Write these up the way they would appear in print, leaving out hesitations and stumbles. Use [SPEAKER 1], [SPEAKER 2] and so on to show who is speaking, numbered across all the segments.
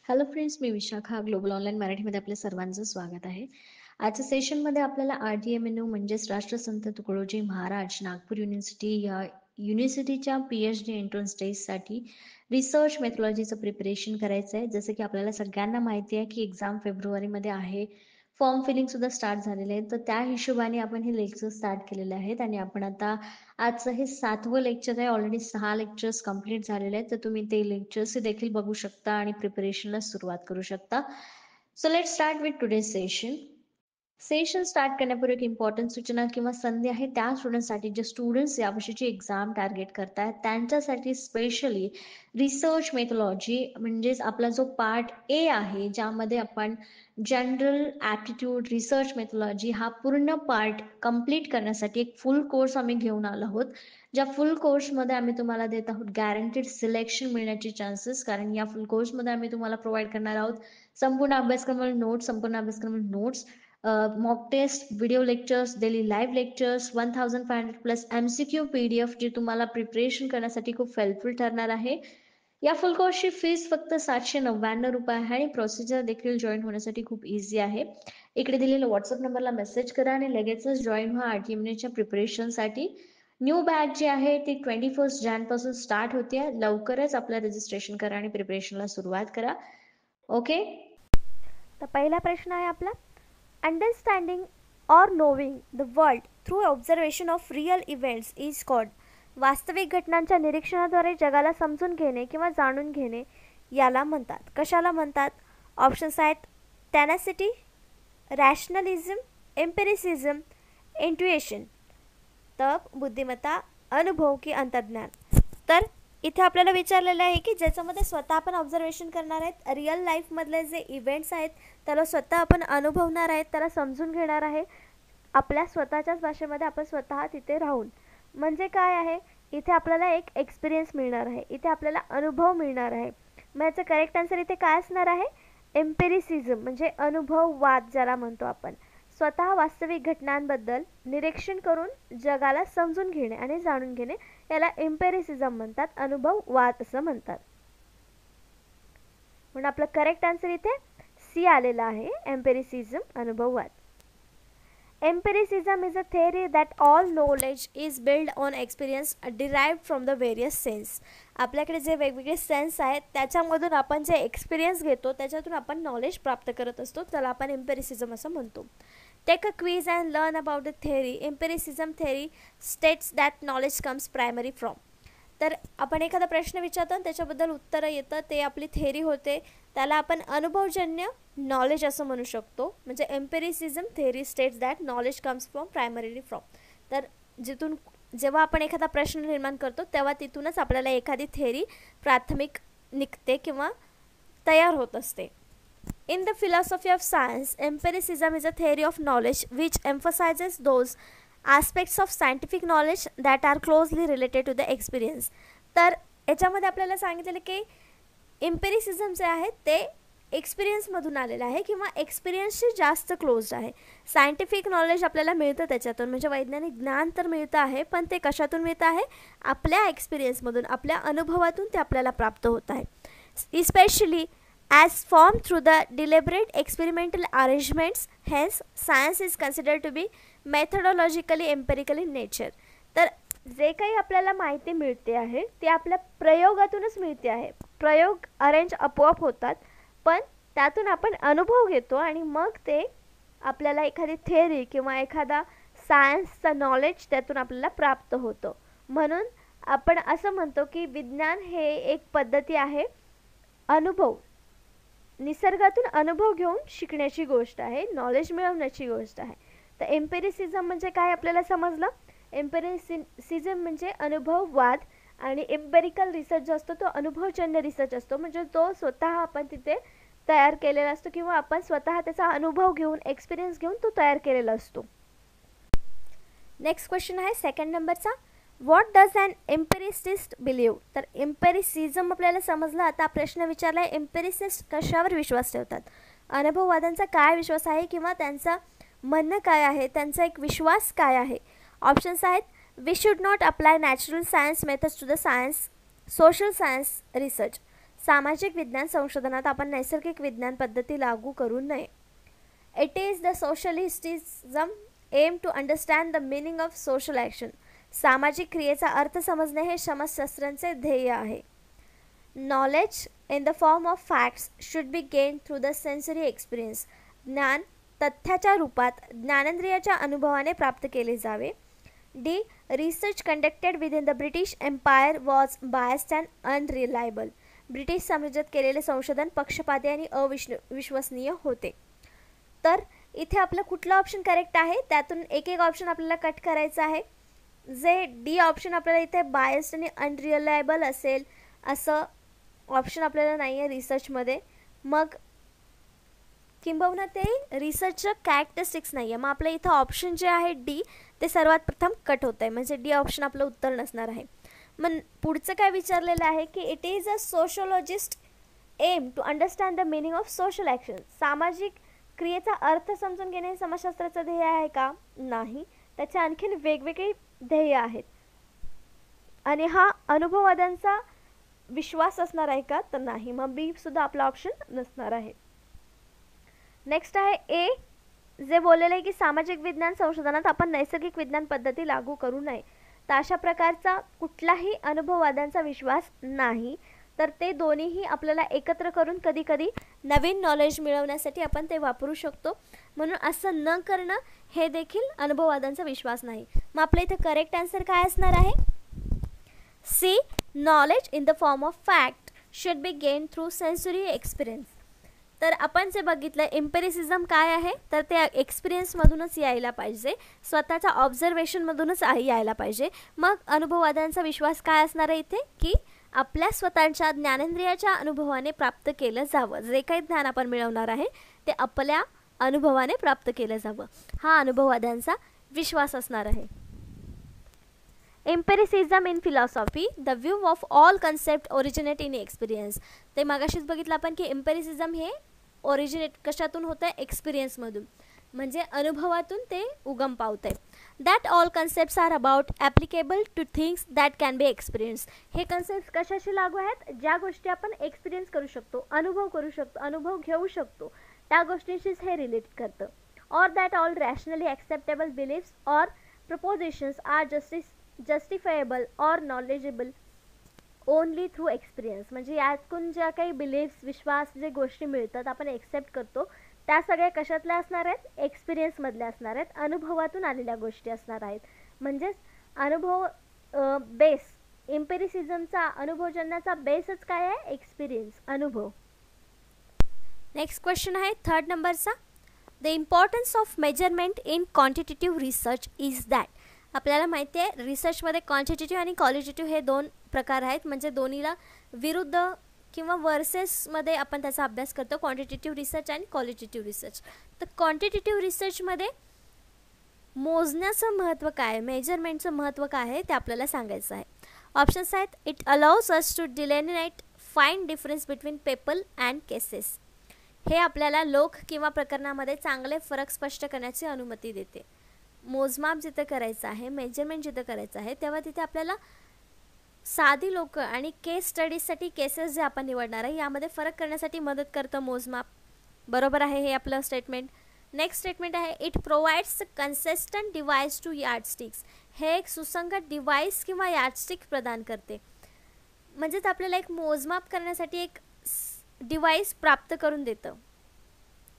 [SPEAKER 1] Hello friends, मी Vishakha. Global online मराठीमध्ये आपल्या सर्वांचं स्वागत आहे. आजच्या सेशनमध्ये आपल्याला RDMNU म्हणजेच राष्ट्रसंत तुकडोजी महाराज नागपूर युनिव्हर्सिटी या युनिव्हर्सिटीच्या PhD एंट्रन्स टेस्टसाठी रिसर्च मेथॉलॉजीचं प्रिपरेशन करायचं आहे. जसं की आपल्याला सगळ्यांना माहिती आहे की एक्झाम फेब्रुवारीमध्ये आहे. फॉर्म फिलिंग सुद्धा स्टार्ट झालेलं आहे. तर त्या हिशोबाने आपण हे लेक्चर स्टार्ट केलेले आहेत आणि आपण आता आजचं हे 7वं लेक्चर आहे. ऑलरेडी 6 लेक्चर्स कंप्लीट झालेले आहेत. तर तुम्ही ते लेक्चर्स देखील बघू शकता आणि प्रिपरेशनला सुरुवात करू शकता. So let start with today session start करण्यापूर्वी एक इम्पॉर्टंट सूचना किंवा संधी आहे त्या स्टुडंटसाठी जे स्टुडंट्स यावर्षीची एक्झाम टार्गेट करतायत त्यांच्यासाठी स्पेशली रिसर्च मेथॉलॉजी म्हणजेच आपला जो पार्ट ए आहे ज्यामध्ये आपण जनरल ॲप्टिट्यूड रिसर्च मेथॉलॉजी हा पूर्ण पार्ट कंप्लीट करण्यासाठी एक फुल कोर्स आम्ही घेऊन आलो आहोत. ज्या फुल कोर्समध्ये आम्ही तुम्हाला देत आहोत गॅरंटीड सिलेक्शन मिळण्याचे चान्सेस, कारण या फुल कोर्समध्ये आम्ही तुम्हाला प्रोव्हाइड करणार आहोत संपूर्ण अभ्यासक्रमाला notes, mock test, video lectures, daily live lectures, 1500 plus MCQ PDF जे तुम्हाला प्रिपरेशन करण्यासाठी खूप हेल्पफुल ठरणार आहे. या फुल कोर्सची फीस फक्त 799 रुपये आहे आणि प्रोसिजर देखील जॉईन होण्यासाठी खूप इझी आहे. इकडे दिलेल्या व्हॉट्सअप नंबरला मेसेज करा आणि लगेचच जॉईन व्हा RTMNUच्या प्रिपरेशनसाठी. न्यू बॅच जी आहे ती 21 जानेपासून स्टार्ट होते. लवकरच आपलं रजिस्ट्रेशन करा आणि प्रिपरेशनला सुरुवात करा. ओके.
[SPEAKER 2] तर पहिला प्रश्न आहे आपला, understanding or नोविंग the world through observation of real events is called. वास्तविक घटनांच्या निरीक्षणाद्वारे जगाला समजून घेणे किंवा जाणून घेणे याला म्हणतात. कशाला म्हणतात? ऑप्शन्स आहेत टॅनॅसिटी, रॅशनलिझम, एम्पिरिसिझम, इंट्युएशन. तर बुद्धिमत्ता, अनुभव की अंतर्ज्ञान. तर इथे आपल्याला विचारलेलं आहे की ज्याच्यामध्ये स्वतः आपण ऑब्झर्वेशन करणार आहेत, रिअल लाईफमधले जे इव्हेंट्स आहेत त्याला स्वतः आपण अनुभवणार आहेत, त्याला समजून घेणार आहे आपल्या स्वतःच्याच भाषेमध्ये, आपण स्वतः तिथे राहून. म्हणजे काय आहे, इथे आपल्याला एक एक्सपिरियन्स मिळणार आहे, इथे आपल्याला अनुभव मिळणार आहे. मग याचं करेक्ट आन्सर इथे काय असणार आहे? एम्पिरिसिझम म्हणजे अनुभववाद ज्याला म्हणतो आपण. स्वतः वास्तविक घटनांबद्दल निरीक्षण करून जगाला समजून घेणे आणि जाणून घेणे याला एम्पिरिसिझम म्हणतात, अनुभववाद असं म्हणतात. म्हणून आपलं करेक्ट आन्सर इथे सी आलेला आहे, एम्पिरिसिझम, अनुभववाद. Empiricism is a theory that all knowledge is built on experience derived from the various sense. आपल्याकडे जे वेगवेगळे सेन्स आहेत त्याच्यामधून आपण जे एक्सपिरियन्स घेतो त्याच्यातून आपण नॉलेज प्राप्त करत असतो, त्याला आपण एम्पिरिसिझम असं म्हणतो. Take a quiz and learn about the theory. Empiricism theory states that knowledge comes primary from. तर आपण एखादा प्रश्न विचारतो आणि त्याच्याबद्दल उत्तरं येतं, ते आपली थेअरी होते, त्याला आपण अनुभवजन्य नॉलेज असं म्हणू शकतो. म्हणजे empiricism theory states that knowledge comes from primarily from. तर जिथून जेव्हा आपण एखादा प्रश्न निर्माण करतो तेव्हा तिथूनच आपल्याला एखादी थेअरी प्राथमिक निघते किंवा तयार होत असते. In the philosophy of science, empiricism is a theory of knowledge which emphasizes those aspects of scientific knowledge that are closely related to the experience. तर याच्यामध्ये आपल्याला सांगितलेलं की एम्पिरिसिझम जे आहे ते एक्सपिरियन्समधून आलेलं आहे किंवा एक्सपिरियन्सशी जास्त क्लोज्ड आहे. सायंटिफिक नॉलेज आपल्याला मिळतं त्याच्यातून, म्हणजे वैज्ञानिक ज्ञान तर मिळतं आहे, पण ते कशातून मिळतं आहे? आपल्या एक्सपिरियन्समधून, आपल्या अनुभवातून ते आपल्याला प्राप्त होत आहे. Especially as formed through the deliberate experimental arrangements. Hence science is considered to be methodologically empirical in nature. तर जे काही आपल्याला माहिती मिळते आहे ते आपल्या प्रयोगातूनच मिळते आहे. प्रयोग अरेंज आपोआप होतात, पण त्यातून आपण अनुभव घेतो आणि मग ते आपल्याला एखादी थेअरी किंवा एखादा सायन्सचं नॉलेज त्यातून आपल्याला प्राप्त होतं. म्हणून आपण असं म्हणतो की विज्ञान हे एक पद्धती आहे, अनुभव, निसर्गातून अनुभव घेऊन शिकण्याची गोष्ट आहे, नॉलेज मिळवण्याची गोष्ट आहे. तर एम्पिरिसिझम म्हणजे काय आपल्याला समजलं? एम्पिरिसिझम म्हणजे अनुभववाद आणि एम्पेरिकल रिसर्च जो असतो तो अनुभवजन्य रिसर्च असतो, म्हणजे तो स्वतः आपण तिथे तयार केलेला असतो किंवा आपण स्वतः त्याचा अनुभव घेऊन, एक्सपिरियन्स घेऊन तो तयार केलेला असतो. नेक्स्ट क्वेश्चन आहे सेकंड नंबरचा, व्हॉट डज अन एम्पिरिसिस्ट बिलीव्ह. तर एम्पिरिसिझम आपल्याला समजलं. आता प्रश्न विचारला आहे एम्पिरिसिस्ट कशावर विश्वास ठेवतात. अनुभववाद्यांचा काय विश्वास आहे किंवा त्यांचं म्हणणं काय आहे, त्यांचा एक विश्वास काय आहे. ऑप्शन्स आहेत we should not apply natural science methods to the science, social science research. सामाजिक विज्ञान संशोधनात आपण नैसर्गिक विज्ञान पद्धती लागू करू नये. It is the sociologist's aim to understand the meaning of social action. सामाजिक क्रियेचा अर्थ समजणे हे समाजशास्त्रांचे ध्येय आहे. Knowledge in the form of facts should be gain through the sensory experience. ज्ञान तथ्याच्या रूपात ज्ञानेंद्रियाच्या अनुभवाने प्राप्त केले जावे. D. Research conducted within the British Empire was biased and unreliable. British साम्राज्यात केलेले संशोधन पक्षपाती आणि अविश्वसनीय होते. तर इथे आपलं कुठलं ऑप्शन करेक्ट आहे, त्यातून एक एक ऑप्शन आपल्याला कट करायचं आहे. जे डी ऑप्शन आपल्याला इथे बायस्ड आणि अनरिलायबल असेल असं ऑप्शन आपल्याला नाही आहे रिसर्चमध्ये. मग किंबहुना ते रिसर्चचं कॅरेक्टरिस्टिक्स नाही आहे. मग आपलं इथं ऑप्शन जे आहे डी ते सर्वात प्रथम कट होत आहे, म्हणजे डी ऑप्शन आपलं उत्तर नसणार आहे. मग पुढचं काय विचारलेलं आहे की it is a sociologist aim to understand the meaning of social action. सामाजिक क्रियेचा अर्थ समजून घेणे हे समाजशास्त्राचं ध्येय आहे का? नाही. त्याचे आणखीन वेगवेगळे ध्येय आहेत. आणि हा अनुभववाद्यांचा विश्वास असणार आहे का? तर नाही. मग बी सुद्धा आपला ऑप्शन नसणार आहे. नेक्स्ट आहे ए, जे बोललेलं आहे की सामाजिक विज्ञान संशोधनात आपण नैसर्गिक विज्ञान पद्धती लागू करू नये. तर अशा प्रकारचा कुठलाही अनुभववाद्यांचा विश्वास नाही. तर ते दोन्हीही आपल्याला एकत्र करून कधी कधी नवीन नॉलेज मिळवण्यासाठी आपण ते वापरू शकतो. म्हणून असं न करणं हे देखील अनुभववादांचा विश्वास नाही. मग आपल्या इथे करेक्ट आन्सर काय असणार आहे? C. Knowledge in the form of fact should be gain through sensory experience. तर आपण जे बघितलं एम्पिरिसिझम काय आहे, तर ते एक्सपिरियन्समधूनच यायला पाहिजे, स्वतःच्या ऑब्झर्वेशनमधूनच यायला पाहिजे. मग अनुभववादांचा विश्वास काय असणार आहे इथे की आपल्या स्वतःच्या ज्ञानेंद्रियाच्या अनुभवाने प्राप्त केलं जावं. जे काही ज्ञान आपण मिळवणार आहे ते आपल्या अनुभवाने प्राप्त केलं जावं, हा अनुभववाद्यांचा विश्वास असणार आहे. Empiricism in philosophy, the view of all concept originate in experience. ते मागाशीच बघितलं आपण की एम्पिरिसिझम हे ओरिजिनेट कशातून होतं आहे? एक्सपिरियन्समधून, म्हणजे अनुभवातून ते उगम पावत आहे. That all concepts are about applicable to things that can be experience. हे कन्सेप्ट कशाशी लागू आहेत? ज्या गोष्टी आपण एक्सपिरियन्स करू शकतो, अनुभव करू शकतो, अनुभव घेऊ शकतो, त्या गोष्टींशीच हे रिलेट करतं. Or that all rationally acceptable beliefs or propositions are justifiable or knowledgeable only through experience. म्हणजे यातून ज्या काही बिलीफ्स, विश्वास, जे गोष्टी मिळतात आपण एक्सेप्ट करतो, त्या सगळ्या कशातल्या असणार आहेत? एक्सपिरियन्समधल्या असणार आहेत, अनुभवातून आलेल्या गोष्टी असणार आहेत. म्हणजेच अनुभव बेस, एम्पिरिसिझमचा अनुभवजन्याचा बेसच काय आहे? एक्सपिरियन्स, अनुभव. नेक्स्ट क्वेश्चन आहे 3rd नंबरचा. The importance of measurement in quantitative research is that. आपल्याला माहिती आहे रिसर्चमध्ये क्वांटिटेटिव्ह आणि क्वालिटेटिव्ह हे दोन प्रकार आहेत, म्हणजे दोन्हीला विरुद्ध किंवा वर्सेसमध्ये आपण त्याचा अभ्यास करतो, क्वांटिटेटिव्ह रिसर्च आणि क्वालिटेटिव्ह रिसर्च. तर क्वांटिटेटिव्ह रिसर्चमध्ये मोजण्याचं महत्त्व काय आहे, मेजरमेंटचं महत्त्व काय आहे ते आपल्याला सांगायचं आहे. ऑप्शन्स आहेत. It allows us to delineate fine difference between people and cases. हे आपल्याला लोक किंवा प्रकरणामध्ये चांगले फरक स्पष्ट करण्याची अनुमती देते. मोजमाप जिथं करायचं आहे, मेजरमेंट जिथं करायचं आहे, तेव्हा तिथे आपल्याला साधी लोक आणि केस स्टडीजसाठी केसेस जे आपण निवडणार आहे यामध्ये फरक करण्यासाठी मदत करतं मोजमाप. बरोबर आहे हे आपलं स्टेटमेंट. नेक्स्ट स्टेटमेंट आहे. It provides consistent device to yardsticks. हे एक सुसंगत डिव्हाइस किंवा यार्डस्टिक प्रदान करते. म्हणजेच आपल्याला एक मोजमाप करण्यासाठी एक डिव्हाइस प्राप्त करून देतं,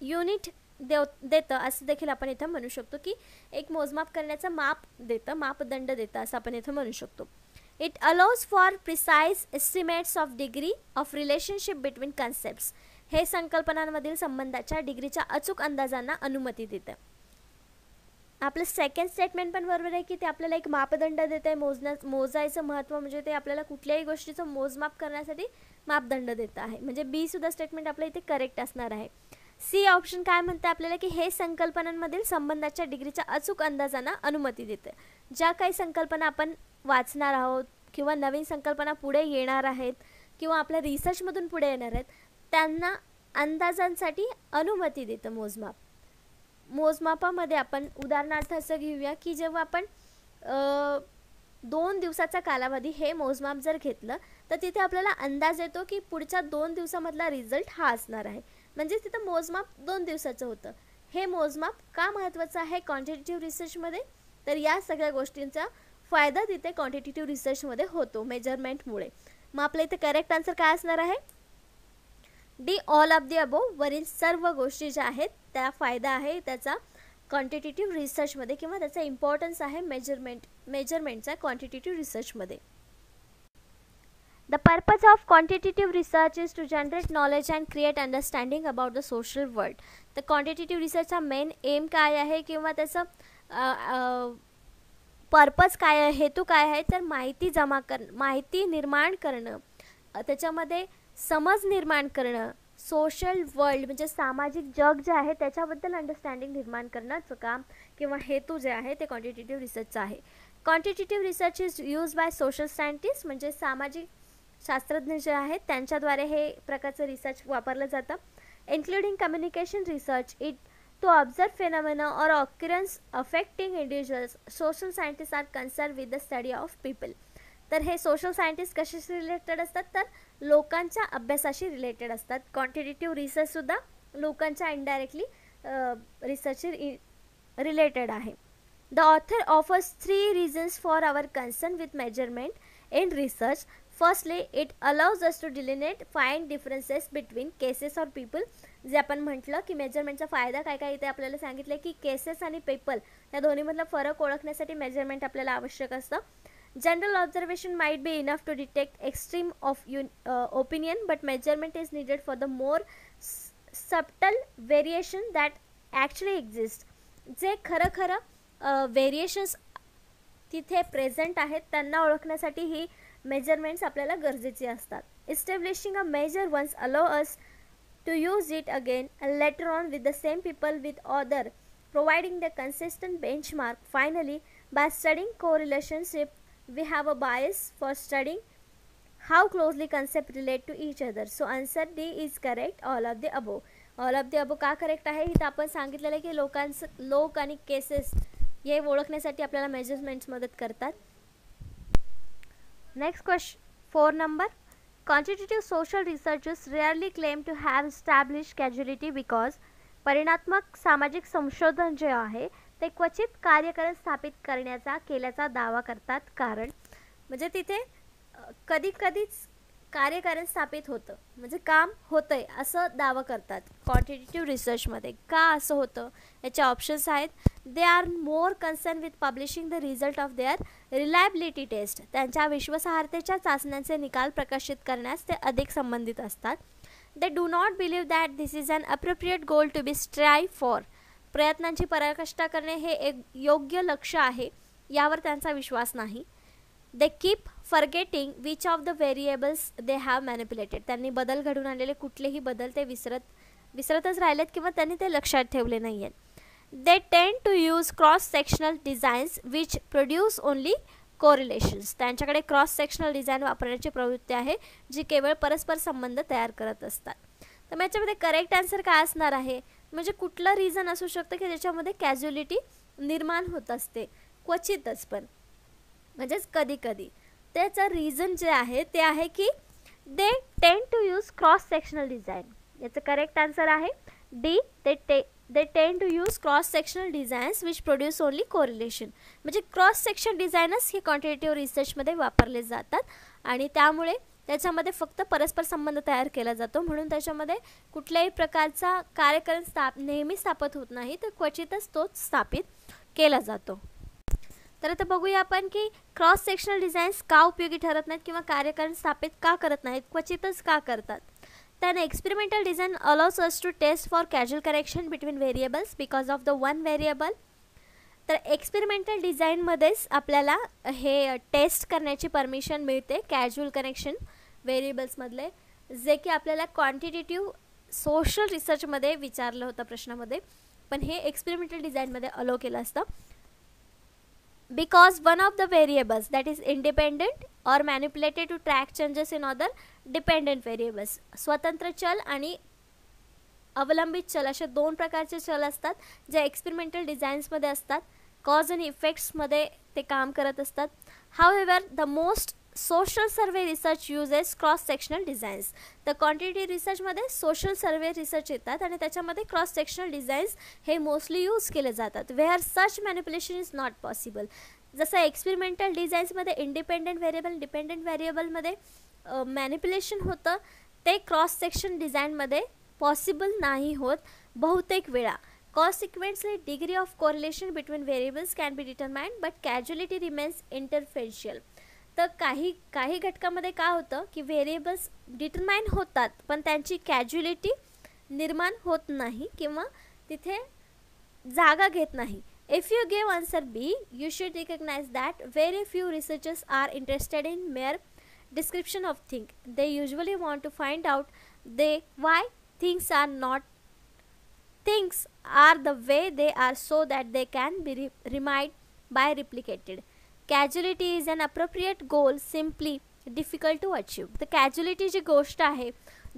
[SPEAKER 2] युनिट देतं असं देखील आपण इथं म्हणू शकतो की एक मोजमाप करण्याचं माप देतं, मापदंड देतं असं आपण इथं म्हणू शकतो. It allows for precise estimates of degree of relationship between concepts. हे संकल्पनांमधील संबंधाच्या डिग्रीच्या अचूक अंदाजांना अनुमती देतं. आपलं सेकंड स्टेटमेंट पण बरोबर आहे की ते आपल्याला एक मापदंड देत आहे. मोजायचं महत्त्व म्हणजे ते आपल्याला कुठल्याही गोष्टीचं मोजमाप करण्यासाठी मापदंड देतं आहे. म्हणजे बी सुद्धा स्टेटमेंट आपल्या इथे करेक्ट असणार आहे. सी ऑप्शन काय म्हणते आपल्याला की हे संकल्पनांमधील संबंधाच्या डिग्रीच्या अचूक अंदाजांना अनुमती देते. ज्या काही संकल्पना आपण वाचणार आहोत किंवा नवीन संकल्पना पुढे येणार आहेत किंवा आपल्या रिसर्चमधून पुढे येणार आहेत त्यांना अंदाजांसाठी अनुमती देतं मोजमाप. मोजमापामध्ये आपण उदाहरणार्थ असं घेऊया की जेव्हा आपण 2 दिवसाचा कालावधी हे मोजमाप जर घेतलं तर तिथे आपल्याला अंदाज येतो की पुढच्या 2 दिवसामधला रिझल्ट हा असणार आहे. म्हणजे तिथं मोजमाप 2 दिवसाचं होतं. हे मोजमाप का महत्त्वाचं आहे क्वांटिटेटिव्ह रिसर्चमध्ये? तर या सगळ्या गोष्टींचा फायदा तिथे क्वांटिटेटिव्ह रिसर्चमध्ये होतो मेजरमेंटमुळे. मग आपल्या इथे करेक्ट आन्सर काय असणार आहे? D, all of the above. वरील सर्व गोष्टी ज्या आहेत त्या फायदा आहे त्याचा क्वांटिटेटिव्ह रिसर्चमध्ये किंवा त्याचा इम्पॉर्टन्स आहे मेजरमेंटचा क्वांटिटेटिव्ह रिसर्चमध्ये. The purpose of quantitative research is to generate knowledge and create understanding about the social world. तर क्वांटिटेटिव्ह रिसर्चचा मेन एम काय आहे किंवा त्याचं पर्पज काय आहे, हेतू काय आहे? तर माहिती निर्माण करणं, त्याच्यामध्ये समज निर्माण करणं, सोशल वर्ल्ड म्हणजे सामाजिक जग जे आहे त्याच्याबद्दल अंडरस्टँडिंग निर्माण करण्याचं काम किंवा हेतू जे आहे ते क्वांटिटेटिव्ह रिसर्चचा आहे. Quantitative research is use by social scientist म्हणजे सामाजिक शास्त्रज्ञ जे आहेत त्यांच्याद्वारे हे प्रकारचं रिसर्च वापरलं जातं. Including communication research, it to observe phenomena और occurrence affecting individuals. Social scientist are concern with the study of people. तर हे सोशल सायंटिस्ट कशाशी रिलेटेड असतात? तर लोकांच्या अभ्यासाशी रिलेटेड असतात. क्वांटिटेटिव्ह रिसर्चसुद्धा लोकांच्या इनडायरेक्टली रिसर्चशी रिलेटेड आहे. The author offers 3 reasons for our concern with measurement in research. Firstly, it allows us to delineate fine differences between cases or people. जे आपण म्हटलं की मेजरमेंटचा फायदा काय काय इथे आपल्याला सांगितलं की केसेस आणि पीपल या दोन्हीमधला फरक ओळखण्यासाठी मेजरमेंट आपल्याला आवश्यक असतं. General observation might be enough to detect extreme of opinion but measurement is needed for the more subtle variation that actually exist. जे खरं व्हेरिएशन्स तिथे प्रेझेंट आहेत त्यांना ओळखण्यासाठी ही मेजरमेंट्स आपल्याला गरजेची असतात. Establishing a measure once allow us to use it again later on with the same people with other providing the consistent benchmark. Finally, by studying correlationship we have a bias for studying how closely concept relate to each other. So answer D is correct, all of the above. All of the above का correct आहे? इथं आपण सांगितलेलं आहे की लोक आणि cases हे ओळखण्यासाठी आपल्याला मेजरमेंट्स मदत करतात. नेक्स्ट क्वेश्चन 4 नंबर. Quantitative social researchers rarely claim to have establish causality because. परिणात्मक सामाजिक संशोधन जे आहे ते क्वचित कार्यकरण स्थापित केल्याचा दावा करतात. कारण म्हणजे तिथे कधीच कार्यकारण स्थापित होतं म्हणजे काम होतंय असं दावा करतात क्वांटिटेटिव्ह रिसर्चमध्ये. का असं होतं? याचे ऑप्शन्स आहेत. They are more concern with publishing the result of their reliability test. त्यांच्या विश्वासार्हतेच्या चाचण्यांचे निकाल प्रकाशित करण्यास ते अधिक संबंधित असतात. They do not believe that this is an appropriate goal to be strive for. प्रयत्नांची पराकाष्ठा करणे हे एक योग्य लक्ष्य आहे यावर त्यांचा विश्वास नाही. They keep forgetting which of the variables they have manipulated. त्यांनी बदल घडून आणलेले कुठलेही बदल ते विसरतच राहिलेत किंवा त्यांनी ते लक्षात ठेवले नाही आहेत. They tend to use cross sectional designs which produce only correlations. त्यांच्याकडे क्रॉस सेक्शनल डिझाईन वापरण्याची प्रवृत्ती आहे जी केवळ परस्पर संबंध तयार करत असतात. तर याच्यामध्ये करेक्ट आन्सर काय असणार आहे? म्हणजे कुठलं रिझन असू शकतं की ज्याच्यामध्ये कॅज्युअलिटी निर्माण होत असते क्वचितच, पण म्हणजेच कधी. त्याचं रिझन जे आहे ते आहे की they tend to use cross sectional design. याचं करेक्ट आन्सर आहे D. They tend to use cross sectional designs which produce only correlation. म्हणजे क्रॉस सेक्शन डिझाईनच हे क्वांटिटेटिव्ह रिसर्चमध्ये वापरले जातात आणि त्यामुळे त्याच्यामध्ये फक्त परस्पर संबंध तयार केला जातो. म्हणून त्याच्यामध्ये कुठल्याही प्रकारचा कार्यकरण नेहमी स्थापित होत नाही, तर क्वचितच तोच स्थापित केला जातो. तर आता बघूया आपण की क्रॉस सेक्शनल डिझाईन्स का उपयोगी ठरत नाहीत किंवा कार्यकरण स्थापित का करत नाहीत, क्वचितच का करतात. then experimental design allows us to test for causal connection between variables because of the one variable. तर एक्सपेरिमेंटल डिझाईनमध्येच आपल्याला हे टेस्ट करण्याची परमिशन मिळते कॅज्युअल कनेक्शन व्हेरिएबल्समधले, जे की आपल्याला क्वांटिटेटिव्ह सोशल रिसर्चमध्ये विचारलं होतं प्रश्नामध्ये, पण हे एक्सपेरिमेंटल डिझाईनमध्ये अलो केलं असतं. Because one of the variables that is independent or manipulated to track changes in other dependent variables. स्वतंत्र चल आणि अवलंबित चल असे दोन प्रकारचे चल असतात जे एक्सपेरिमेंटल डिझाईन्समध्ये असतात. कॉज आणि इफेक्ट्समध्ये ते काम करत असतात. However, the most social survey research uses cross sectional designs. तर क्वांटिटेटिव्ह रिसर्चमध्ये सोशल सर्वे रिसर्च येतात आणि त्याच्यामध्ये क्रॉस सेक्शनल डिझाईन्स हे मोस्टली यूज केले जातात. Where such manipulation is not possible. जसं एक्सपेरिमेंटल डिझाईन्समध्ये इंडिपेंडेंट व्हेरिएबल डिपेंडेंट व्हेरिएबलमध्ये मॅनिप्युलेशन होतं, ते क्रॉस सेक्शन डिझाईनमध्ये पॉसिबल नाही होत बहुतेक वेळा. Consequently degree of correlation between variables can be determined but causality remains interferential. तर काही घटकामध्ये काय होतं की व्हेरिएबल्स डिटरमाइन होतात पण त्यांची कॅज्युअलिटी निर्माण होत नाही किंवा तिथे जागा घेत नाही. If you give answer B, you should recognize that very few researchers are interested in mere description of things. They usually want to find out why things are the way they are so that they can be remade by replicated. Causality is an appropriate goal, simply difficult to achieve. तर casualty जी गोष्ट आहे,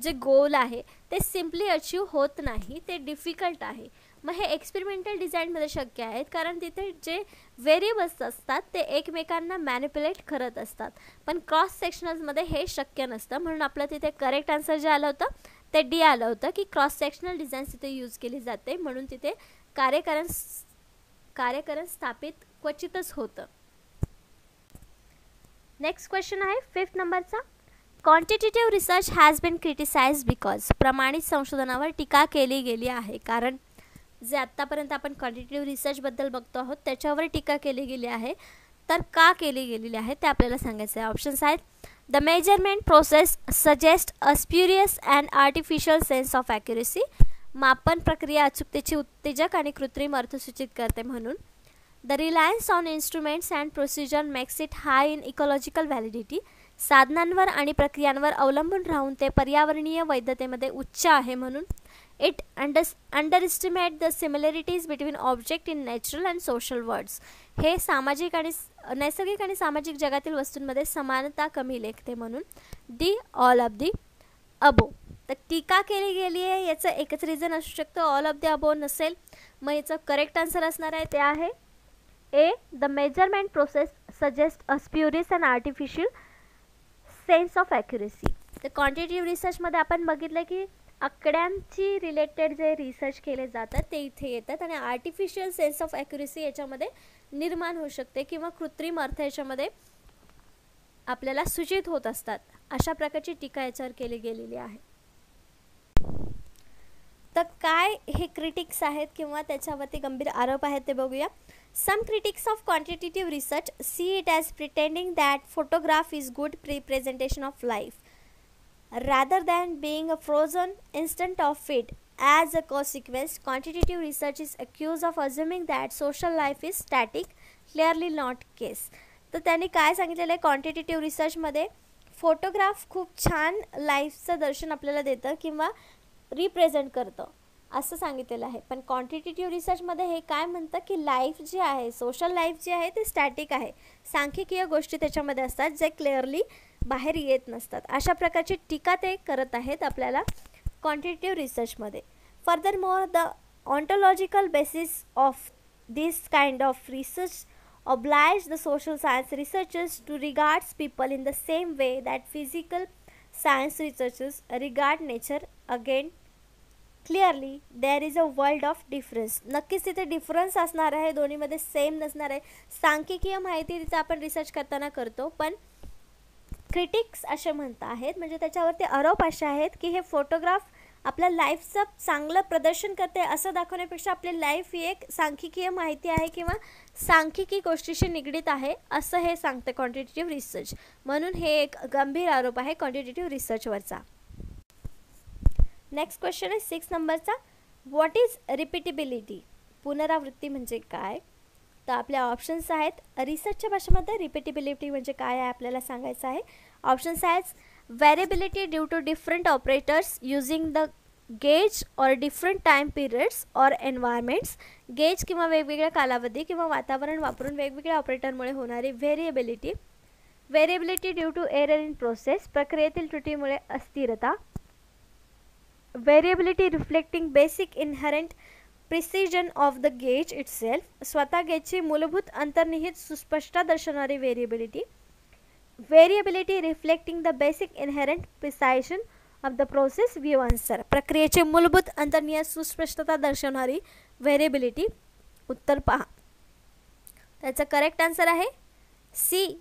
[SPEAKER 2] जे गोल आहे ते simply achieve होत नाही, ते difficult आहे. मग हे एक्सपेरिमेंटल डिझाईनमध्ये शक्य आहेत कारण तिथे जे व्हेरिएबल्स असतात ते एकमेकांना मॅनिप्युलेट करत असतात. पण क्रॉस सेक्शनल्समध्ये हे शक्य नसतं. म्हणून आपलं तिथे करेक्ट आन्सर जे आलं होतं ते डी आलं होतं की क्रॉस सेक्शनल डिझाईन्स तिथे यूज केली जाते, म्हणून तिथे कार्यकरण स्थापित क्वचितच होतं. नेक्स्ट क्वेश्चन आहे 5th नंबरचा. Quantitative research has been criticised because. प्रमाणित संशोधनावर टीका केली गेली आहे कारण जे आत्तापर्यंत आपण क्वांटिटेटिव्ह रिसर्चबद्दल बघतो आहोत त्याच्यावर टीका केली गेली आहे. तर का केली गेलेली आहे ते आपल्याला सांगायचं आहे. ऑप्शन्स आहेत. The measurement process suggest a spurious and artificial sense of accuracy. मापन प्रक्रिया अचूकतेची उत्तेजक आणि कृत्रिम अर्थ सूचित करते म्हणून. The Reliance on instruments and procedure makes it high in ecological validity. साधनांवर आणि प्रक्रियांवर अवलंबून राहून ते पर्यावरणीय वैधतेमध्ये उच्च आहे म्हणून. It underestimate the similarities between object in natural and social words. हे सामाजिक आणि नैसर्गिक आणि सामाजिक जगातील वस्तूंमध्ये समानता कमी लेखते म्हणून. डी ऑल ऑफ दी अबो. तर टीका केली गेली आहे याचं एकच रिझन असू शकतं, ऑल ऑफ दी अबो नसेल. मग याचं करेक्ट आन्सर असणार आहे ते आहे A. The measurement process suggest a spurious and artificial sense of accuracy. तर क्वांटिटेटिव्ह रिसर्चमध्ये आपण बघितलं की आकड्यांची रिलेटेड जे रिसर्च केले जातात ते इथे येतात आणि आर्टिफिशियल सेन्स ऑफ ॲक्युरेसी याच्यामध्ये निर्माण होऊ शकते किंवा कृत्रिम अर्थ याच्यामध्ये आपल्याला सूचित होत असतात. अशा प्रकारची टीका याच्यावर केली गेलेली आहे. तर काय हे क्रिटिक्स आहेत किंवा त्याच्यावरती गंभीर आरोप आहेत ते बघूया. Some critics of quantitative research see it as pretending that photograph is good representation of life rather than being a frozen instant of it. As a consequence, quantitative research is accused of assuming that social life is static. Clearly not case. तर त्यांनी काय सांगितलेलं आहे, quantitative रिसर्चमध्ये photograph खूप छान लाईफचं दर्शन आपल्याला देतं किंवा रिप्रेझेंट करतं असं सांगितलेलं आहे. पण क्वांटिटेटिव्ह रिसर्चमध्ये हे काय म्हणतं की लाईफ जी आहे, सोशल लाईफ जी आहे ती स्टॅटिक आहे. सांख्यिकीय गोष्टी त्याच्यामध्ये असतात जे क्लिअरली बाहेर येत नसतात. अशा प्रकारची टीका ते करत आहेत आपल्याला क्वांटिटेटिव्ह रिसर्चमध्ये. Further more the ontological basis of this kind of research oblige the social science researchers to regard people in the same way that physical science researchers regard nature. Again, clearly there is a world of difference. नक्कीच तिथे difference असणार आहे, दोन्हीमध्ये same नसणार आहे. सांख्यिकीय माहिती तिथे आपण रिसर्च करताना करतो, पण क्रिटिक्स असे म्हणत आहेत म्हणजे त्याच्यावरती आरोप असे आहेत की हे फोटोग्राफ आपल्या लाईफचं चांगलं प्रदर्शन करते असं दाखवण्यापेक्षा आपली लाईफ ही एक सांख्यिकीय माहिती आहे किंवा सांख्यिकी गोष्टीशी निगडीत आहे असं हे सांगते क्वांटिटेटिव्ह रिसर्च. म्हणून हे एक गंभीर आरोप आहे क्वांटिटेटिव्ह रिसर्चवरचा. नेक्स्ट क्वेश्चन आहे 6 नंबरचा. What is repeatability. पुनरावृत्ती म्हणजे काय. तर आपल्या ऑप्शन्स आहेत. रिसर्चच्या भाषेमध्ये रिपीटेबिलिटी म्हणजे काय आहे आपल्याला सांगायचं आहे. ऑप्शन्स आहेत. Variability due to different operators using the gauge or different time periods or environments. Gauge किंवा वेगवेगळ्या कालावधी किंवा वातावरण वापरून वेगवेगळ्या ऑपरेटरमुळे होणारी variability. Variability due to error in process. प्रक्रियेतील त्रुटीमुळे अस्थिरता. Variability reflecting basic inherent precision of the gauge itself. स्वतः गेजची मूलभूत अंतर्निहित सुस्पष्टता दर्शवणारी variability. Variability reflecting the basic inherent precision of the process view answer. प्रक्रियेचे मूलभूत अंतर्निहित सुस्पष्टता दर्शवणारी व्हेरिएबिलिटी. उत्तर पहा. त्याचा करेक्ट आन्सर आहे सी,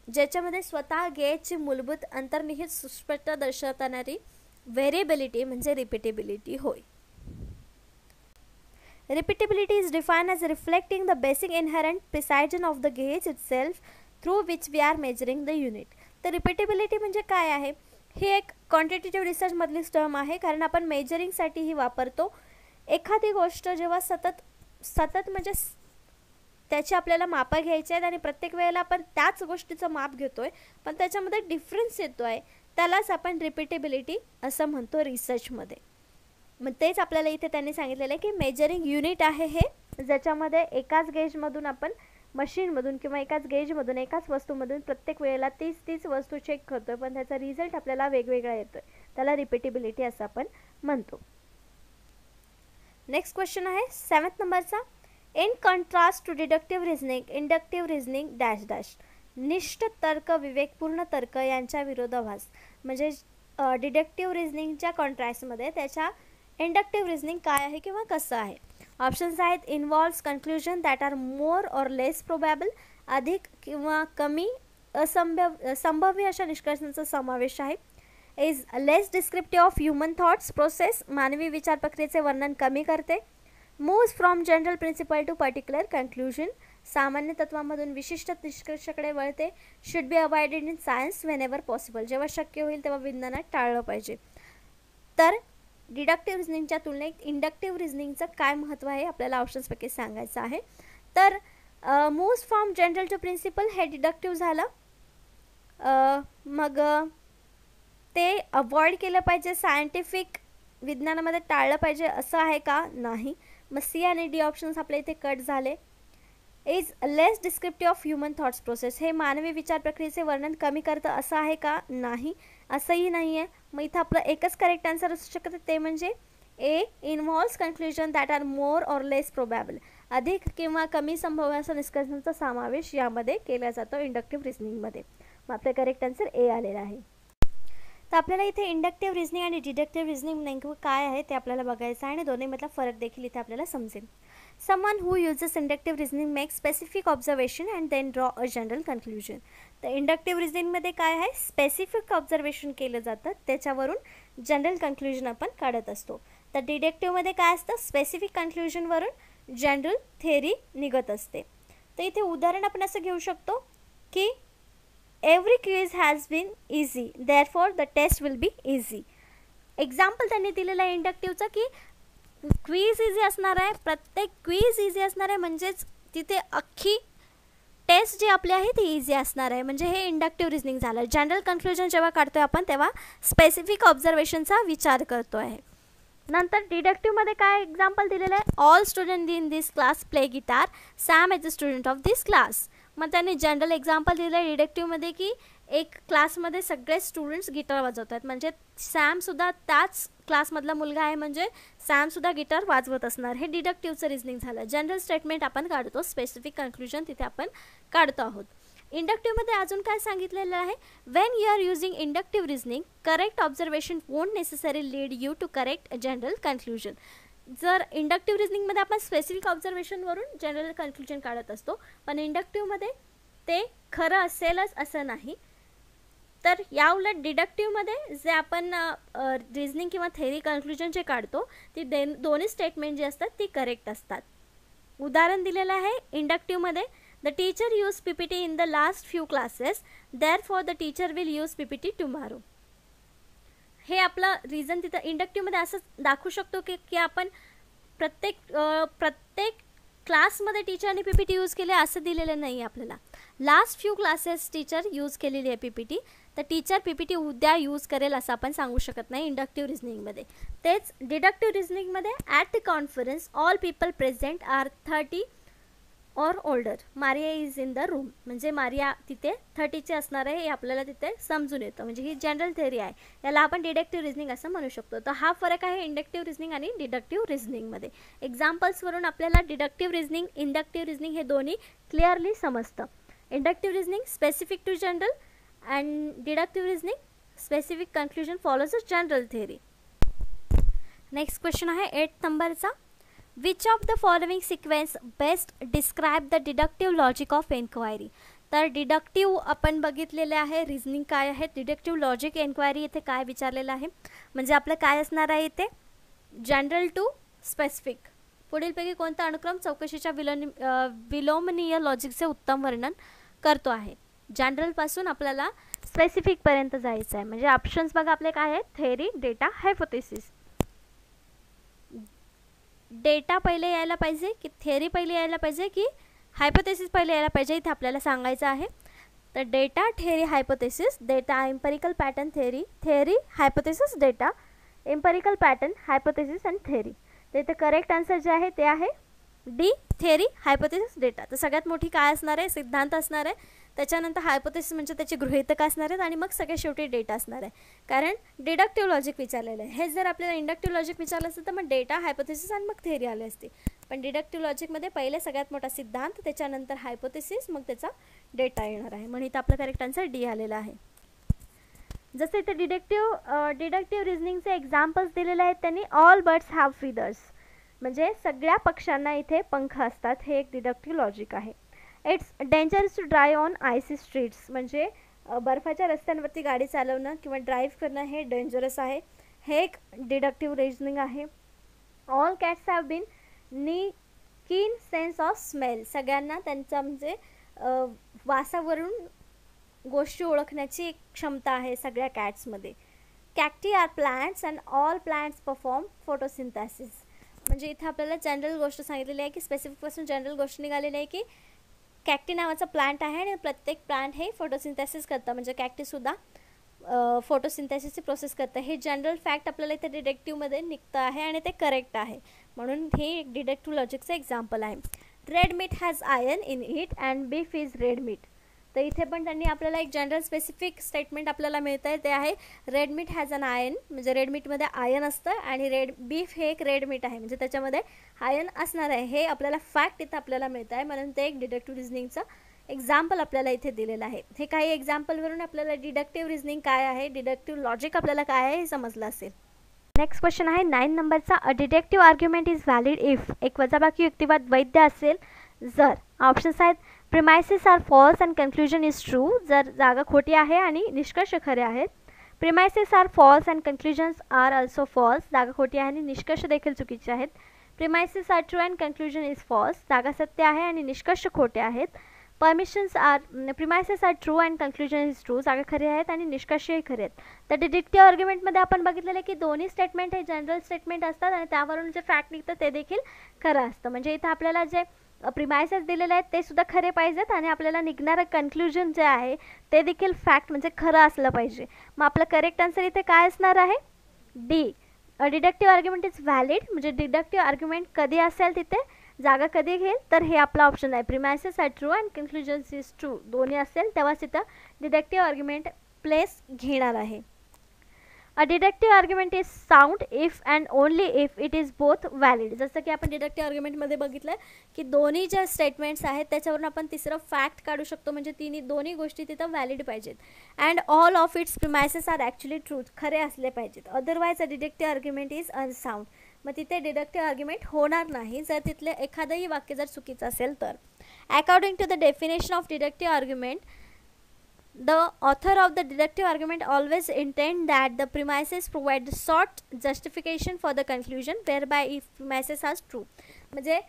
[SPEAKER 2] ज्याच्यामध्ये स्वतः गेजची मूलभूत अंतर्निहित सुस्पष्टता दर्शवणारी व्हेरिएबिलिटी म्हणजे रिपीटेबिलिटी होय. Repeatability is defined as reflecting the basic inherent precision of the gauge itself through which we are measuring the unit. तर रिपीटेबिलिटी म्हणजे काय आहे? ही एक क्वांटिटेटिव्ह रिसर्चमधली टर्म आहे, कारण आपण मेजरिंगसाठी ही वापरतो. एखादी गोष्ट जेव्हा सतत म्हणजे त्याची आपल्याला मापं घ्यायची आहेत आणि प्रत्येक वेळेला आपण त्याच गोष्टीचं माप घेतोय, पण त्याच्यामध्ये डिफरन्स येतो आहे, त्यालाच आपण रिपीटेबिलिटी असं म्हणतो रिसर्चमध्ये. मग तेच आपल्याला इथे त्यांनी सांगितलेलं आहे की मेजरिंग युनिट आहे हे, ज्याच्यामध्ये एकाच गेजमधून आपण मशीनमधून किंवा एकाच गेजमधून एकाच वस्तूमधून प्रत्येक वेळेला तीच वस्तू चेक करतोय, पण त्याचा रिझल्ट आपल्याला वेगवेगळा येतोय, त्याला रिपीटेबिलिटी असं आपण म्हणतो. नेक्स्ट क्वेश्चन आहे 7th नंबरचा. In contrast to deductive reasoning, inductive reasoning dash dash. निष्ठ तर्क विवेकपूर्ण तर्क यांच्या विरोधाभास. म्हणजे डिडक्टिव्ह रिझनिंगच्या कॉन्ट्रास्टमध्ये त्याच्या इंडक्टिव्ह रिझनिंग काय आहे किंवा कसं आहे. ऑप्शन्स आहेत involves conclusion that are more or less probable. अधिक किंवा कमी संभाव्य अशा निष्कर्षांचा समावेश आहे. Is less descriptive of human thoughts process. मानवी विचार प्रक्रियेचे वर्णन कमी करते. Moves from general principle to particular conclusion. सामान्य तत्वामधून विशिष्ट निष्कर्षाकडे वळते. Should be avoided in science whenever possible. जेव्हा शक्य होईल तेव्हा विज्ञानात टाळलं पाहिजे. तर डिडक्टिव्ह रिझनिंगच्या तुलनेत इंडक्टिव्ह रिझनिंगचं काय महत्त्व आहे आपल्याला ऑप्शन्सपैकी सांगायचं आहे. तर moves from general to principle हे डिडक्टिव्ह झालं. मग ते अवॉइड केलं पाहिजे, सायंटिफिक विज्ञानामध्ये टाळलं पाहिजे असं आहे का? नाही. मग सी आणि डी ऑप्शन्स आपल्या इथे कट झाले. Is less descriptive of human thoughts process हे मानवी विचार प्रक्रियेचे वर्णन कमी करतं असं आहे का? नाही, असंही नाही आहे. मग इथं आपलं एकच करेक्ट आन्सर असू शकतं, ते म्हणजे a involves conclusion that are more or less probable. अधिक किंवा कमी संभाव्य निष्कर्षांचा समावेश यामध्ये केला जातो इंडक्टिव्ह रिझनिंगमध्ये. मग आपलं करेक्ट आन्सर ए आलेला आहे. तर आपल्याला इथे इंडक्टिव्ह रिझनिंग आणि डिडक्टिव्ह रिझनिंग नेमकं काय आहे ते आपल्याला बघायचं आहे आणि दोन्हीमधला फरक देखील इथे आपल्याला समजेल. Someone who uses inductive reasoning makes specific observation and then draw a general conclusion. तर इंडक्टिव्ह रिझनिंगमध्ये काय आहे? स्पेसिफिक ऑब्झर्वेशन केलं जातं, त्याच्यावरून जनरल कन्क्लुजन आपण काढत असतो. तर डिडक्टिव्हमध्ये काय असतं? स्पेसिफिक कन्क्लुजनवरून जनरल थेअरी निघत असते. तर इथे उदाहरण आपण असं घेऊ शकतो की every quiz has been easy therefore the test will be easy. Example त्यांनी दिलेलं आहे इंडक्टिव्हचं की क्वीज इझी असणार आहे, प्रत्येक क्वीज इझी असणार आहे, म्हणजेच तिथे अख्खी टेस्ट जी आपली आहे ती इझी असणार आहे. म्हणजे हे इंडक्टिव्ह रिझनिंग झालं. जनरल कन्क्लुजन जेव्हा काढतोय आपण तेव्हा स्पेसिफिक ऑब्झर्वेशनचा विचार करतो आहे. नंतर डिडक्टिव्हमध्ये काय एक्झाम्पल दिलेलं आहे? All student in this class play guitar, Sam is the student of this class. मग त्यांनी जनरल एक्झाम्पल दिलं आहे डिडक्टिव्हमध्ये की एक क्लासमध्ये सगळे स्टुडंट्स गिटार वाजवत आहेत, म्हणजे सॅमसुद्धा त्याच क्लासमधला मुलगा आहे, म्हणजे सॅमसुद्धा गिटार वाजवत असणार. हे डिडक्टिव्हचं रिझनिंग झालं. जनरल स्टेटमेंट आपण काढतो, स्पेसिफिक कन्क्लुजन तिथे आपण काढतो आहोत. इंडक्टिव्हमध्ये अजून काय सांगितलेलं आहे? When you are using inductive reasoning correct observation won't necessary lead you to correct general conclusion. जर इंडक्टिव्ह रिझनिंगमध्ये आपण स्पेसिफिक ऑब्झर्वेशनवरून जनरल कन्क्लुजन काढत असतो, पण इंडक्टिव्हमध्ये ते खरं असेलच असं नाही. तर या उलट डिडक्टिव्हमध्ये जे आपण रिझनिंग किंवा थेअरी कन्क्लुजन जे काढतो ती दोन्ही स्टेटमेंट जी असतात ती करेक्ट असतात. उदाहरण दिलेलं आहे इंडक्टिव्हमध्ये the teacher use PPT in the last few classes therefore the teacher will use PPT tomorrow. हे आपलं रिझन तिथं इंडक्टिव्हमध्ये असं दाखवू शकतो की आपण प्रत्येक क्लासमध्ये टीचरने PPT यूज केले असं दिलेलं नाही आपल्याला. Last few classes teacher use केलेली आहे PPT, तर टीचर PPT उद्या यूज करेल असं आपण सांगू शकत नाही इंडक्टिव्ह रिझनिंगमध्ये. तेच डिडक्टिव्ह रिझनिंगमध्ये at the conference all people present are 30 or older, Maria is in the room, म्हणजे मारिया तिथे 30चे असणार आहे हे आपल्याला तिथे समजून येतं. म्हणजे ही जनरल थेअरी आहे, याला आपण डिडक्टिव्ह रिझनिंग असं म्हणू शकतो. तर हा फरक आहे इंडक्टिव्ह रिझनिंग आणि डिडक्टिव्ह रिझनिंगमध्ये. एक्झाम्पल्सवरून आपल्याला डिडक्टिव्ह रिझनिंग, इंडक्टिव्ह रिझनिंग हे दोन्ही क्लिअरली समजतं. Inductive reasoning specific to general and deductive reasoning, specific conclusion follows a general theory. Next question आहे 8th नंबरचा, which of the following sequence best describe the deductive logic of inquiry. तर deductive आपण बघितलेले आहे, reasoning काय आहे, deductive logic enquiry इथे काय विचारलेलं आहे, म्हणजे आपलं काय असणार आहे इथे, जनरल टू स्पेसिफिक. पुढीलपैकी कोणता अनुक्रम चौकशीच्या विलोमनीय लॉजिकचे उत्तम वर्णन करतो आहे. जनरलपासून आपल्याला स्पेसिफिकपर्यंत जायचं आहे. म्हणजे ऑप्शन्स बघा आपले काय आहेत, थेअरी, डेटा, हायपोथेसिस. डेटा पहिले यायला पाहिजे की थेअरी पहिले यायला पाहिजे की हायपोथेसिस पहिले यायला पाहिजे, इथे आपल्याला सांगायचं आहे. तर data, theory, hypothesis. Data, empirical pattern, theory, theory, hypothesis, data, empirical pattern, hypothesis and theory. तर इथे करेक्ट आन्सर जे आहे ते आहे डी, थेअरी, हायपोथेसिस, डेटा. तर सगळ्यात मोठी काय असणार आहे, सिद्धांत असणार आहे, त्याच्यानंतर हायपोथेसिस म्हणजे त्याची गृहीतक असणार आहेत, आणि मग सगळ्यात शेवटी डेटा असणार आहे. कारण डिडक्टिव्ह लॉजिक विचारलेलं आहे. हे जर आपल्याला इंडक्टिव्ह लॉजिक विचारलं असतं तर मग डेटा, हायपोथेसिस आणि मग थेअरी आले असते. पण डिडक्टिव्ह लॉजिकमध्ये पहिले सगळ्यात मोठा सिद्धांत, त्याच्यानंतर हायपोथेसिस, मग त्याचा डेटा येणार आहे. म्हणून इथं आपलं करेक्ट आन्सर डी आलेला आहे. जसं इथे डिडक्टिव्ह रिझनिंगचे एक्झाम्पल्स दिलेले आहेत त्यांनी, ऑल बर्ड्स हॅव फीदर्स, म्हणजे सगळ्या पक्ष्यांना इथे पंख असतात, हे एक डिडक्टिव्ह लॉजिक आहे. It's dangerous to drive on icy streets, म्हणजे बर्फाच्या रस्त्यांवरती गाडी चालवणं किंवा ड्राईव्ह करणं हे डेंजरस आहे, हे एक डिडक्टिव्ह रिझनिंग आहे. ऑल कॅट्स हॅव बीन कीन सेन्स ऑफ स्मेल, सगळ्यांना त्यांचा म्हणजे वासावरून गोष्टी ओळखण्याची एक क्षमता आहे सगळ्या कॅट्समध्ये. Cacti are plants and all plants perform photosynthesis, म्हणजे इथे आपल्याला जनरल गोष्ट सांगितलेली आहे की स्पेसिफिकपासून जनरल गोष्ट निघालेली आहे की कॅक्टी नावाचा प्लांट आहे आणि प्रत्येक प्लांट हे फोटोसिंथेसिस करतं, म्हणजे कॅक्टीसुद्धा फोटोसिंथेसिसची प्रोसेस करतं. हे जनरल फॅक्ट आपल्याला इथे डिडक्टिव्हमध्ये निघतं आहे आणि ते करेक्ट आहे, म्हणून हे एक डिडक्टिव्ह लॉजिकचं एक्झाम्पल आहे. Red meat has iron in it and beef is red meat. तर इथे पण त्यांनी आपल्याला एक जनरल स्पेसिफिक स्टेटमेंट आपल्याला मिळतं आहे, ते आहे red meat has an iron, म्हणजे रेड मीटमध्ये आयर्न असतं, आणि बीफ हे एक रेड मीट आहे, म्हणजे त्याच्यामध्ये आयर्न असणार आहे. हे आपल्याला फॅक्ट इथं आपल्याला मिळतं आहे, म्हणून ते एक डिडक्टिव्ह रिझनिंगचं एक्झाम्पल आपल्याला इथे दिलेलं आहे. हे काही एक्झाम्पलवरून आपल्याला डिडक्टिव्ह रिझनिंग काय आहे, डिडक्टिव्ह लॉजिक आपल्याला काय आहे हे समजलं असेल. नेक्स्ट क्वेश्चन आहे 9 नंबरचा, a deductive argument is valid if, एक वजाबाकी युक्तिवाद वैध असेल जर. ऑप्शन्स आहेत, premises are false and conclusion is true, जर जागा खोटी आहे आणि निष्कर्ष खरे आहेत. Premises are false and conclusions are also false, जागा खोटी आहे आणि निष्कर्ष देखील चुकीचे आहेत. Premises are true and conclusion is false, जागा सत्य आहे आणि निष्कर्ष खोटे आहेत. Premises are true and conclusion is true, जागा खरी आहेत आणि निष्कर्षही खरे आहेत. तर डिडक्टिव्ह आर्ग्युमेंटमध्ये आपण बघितलेलं की दोन्ही स्टेटमेंट हे जनरल स्टेटमेंट असतात आणि त्यावरून जे फॅक्ट निघतं ते देखील खरं असतं. म्हणजे इथं आपल्याला जे प्रिमायसेस दिलेले आहेत ते सुद्धा खरे पाहिजेत आणि आपल्याला निघणारं कन्क्लुजन जे आहे ते देखील फॅक्ट म्हणजे खरं असलं पाहिजे. मग आपलं करेक्ट आन्सर इथे काय असणार आहे, D. Deductive argument is valid, म्हणजे डिडक्टिव्ह आर्ग्युमेंट कधी असेल तिथे जागा कधी घेईल, तर हे आपला ऑप्शन आहे. Premises are true and conclusions is true, दोन्ही असेल तेव्हाच तिथं डिडक्टिव्ह आर्ग्युमेंट प्लेस घेणार आहे. A deductive argument is sound if and only if it is both valid, जसं की आपण डिडक्टिव्ह आर्ग्युमेंटमध्ये बघितलं की दोन्ही ज्या स्टेटमेंट्स आहेत त्याच्यावरून आपण तिसरं फॅक्ट काढू शकतो, म्हणजे दोन्ही गोष्टी तिथं व्हॅलिड पाहिजेत. And all of its premises are actually truth, खरे असले पाहिजेत. Otherwise a deductive argument is unsound, मग तिथे डिडक्टिव्ह आर्ग्युमेंट होणार नाही जर तिथले एखादंही वाक्य जर चुकीचं असेल तर. According to the definition of deductive argument, the author of the deductive argument always intend that the premises provide sought justification for the conclusion whereby if premises are true. म्हणजे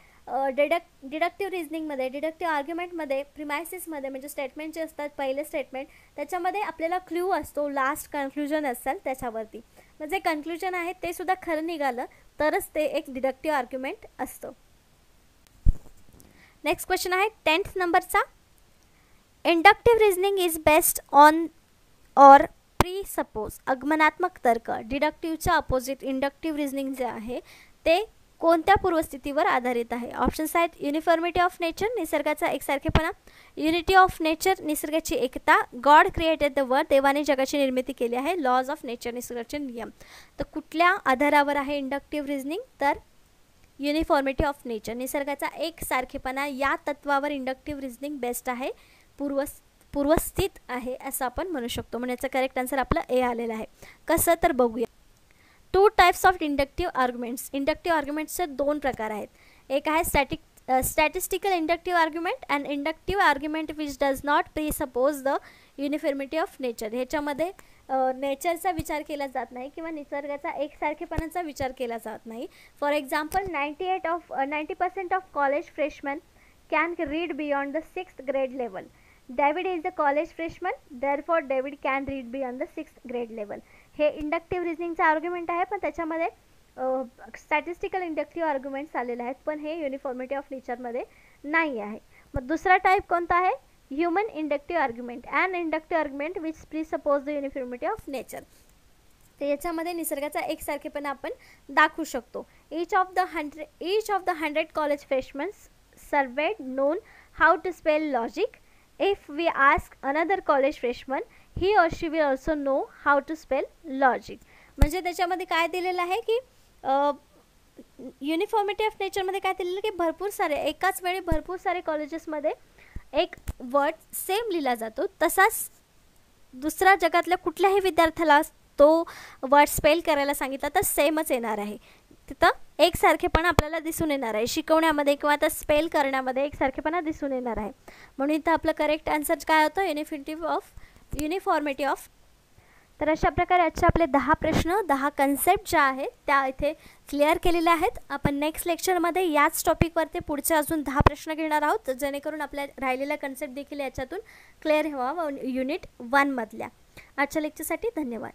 [SPEAKER 2] डिडक्टिव्ह रिझनिंगमध्ये, डिडक्टिव्ह आर्ग्युमेंटमध्ये, प्रिमायसेसमध्ये म्हणजे statement जे असतात पहिले statement त्याच्यामध्ये आपल्याला clue असतो, last conclusion असेल त्याच्यावरती, म्हणजे कन्क्लुजन आहे ते सुद्धा खरं निघालं तरच ते एक डिडक्टिव्ह आर्ग्युमेंट असतं. नेक्स्ट क्वेश्चन आहे 10th नंबरचा, inductive reasoning is based on or presuppose, आगमनात्मक तर्क. डिडक्टिव्हच्या अपोजिट इंडक्टिव्ह रिझनिंग जे आहे ते कोणत्या पूर्वस्थितीवर आधारित आहे. ऑप्शन्स आहेत, युनिफॉर्मिटी ऑफ नेचर, निसर्गाचा एकसारखेपणा. युनिटी ऑफ नेचर, निसर्गाची एकता. गॉड क्रिएटेड द वर्ल्ड, देवाने जगाची निर्मिती केली आहे. लॉज ऑफ नेचर, निसर्गाचे नियम. तर कुठल्या आधारावर आहे इंडक्टिव्ह रिझनिंग, तर युनिफॉर्मिटी ऑफ नेचर, निसर्गाचा एकसारखेपणा या तत्वावर इंडक्टिव्ह रिझनिंग बेस्ट आहे, पूर्वस्थित आहे असं आपण म्हणू शकतो. म्हणजे याचं करेक्ट आन्सर आपलं ए आलेलं आहे. कसं तर बघूया. 2 टाइप्स ऑफ इंडक्टिव्ह आर्ग्युमेंट्स. इंडक्टिव्ह आर्ग्युमेंट्सचे 2 प्रकार आहेत. एक आहे statistical inductive argument and inductive argument which does not presuppose the uniformity of nature. ह्याच्यामध्ये नेचरचा विचार केला जात नाही किंवा निसर्गाचा एकसारखेपणाचा विचार केला जात नाही. For example 90% of college freshman can read beyond the 6th grade level. David is a college freshman, therefore David can read beyond the 6th grade level. हे इंडक्टिव्ह रिझनिंगचा आर्ग्युमेंट आहे, पण त्याच्यामध्ये स्टॅटिस्टिकल इंडक्टिव्ह आर्ग्युमेंट्स आलेले आहेत, पण हे uniformity of नेचरमध्ये नाही आहे. मग दुसरा टाईप कोणता आहे? Human inductive argument. And inductive argument which presuppose the uniformity of nature. तर याच्यामध्ये निसर्गाचा एकसारखेपणा आपण दाखवू शकतो. each of the 100 college freshmen surveyed known how to spell logic. If we ask another college freshman, he or she will also know how to spell logic. म्हणजे त्याच्यामध्ये काय दिलेलं आहे की युनिफॉर्मिटी ऑफ नेचरमध्ये काय दिलेलं की भरपूर सारे एकाच वेळी भरपूर सारे कॉलेजेसमध्ये एक वर्ड सेम लिहिला जातो, तसाच दुसऱ्या जगातल्या कुठल्याही विद्यार्थ्याला तो वर्ड स्पेल करायला सांगितला तर सेमच येणार आहे. तिथं एकसारखेपणा आपल्याला दिसून येणार आहे शिकवण्यामध्ये किंवा आता स्पेल करण्यामध्ये एकसारखेपणा दिसून येणार आहे. म्हणून इथं आपलं करेक्ट आन्सर काय होतं? Uniformity of. तर अशा प्रकारे आजचे आपले 10 प्रश्न 10 कन्सेप्ट ज्या आहेत त्या इथे क्लिअर केलेल्या आहेत. आपण नेक्स्ट लेक्चरमध्ये याच टॉपिकवरती पुढचे अजून 10 प्रश्न घेणार आहोत, जेणेकरून आपल्या राहिलेला कन्सेप्ट देखील याच्यातून क्लिअर व्हावा युनिट 1 मधल्या. आजच्या लेक्चरसाठी धन्यवाद.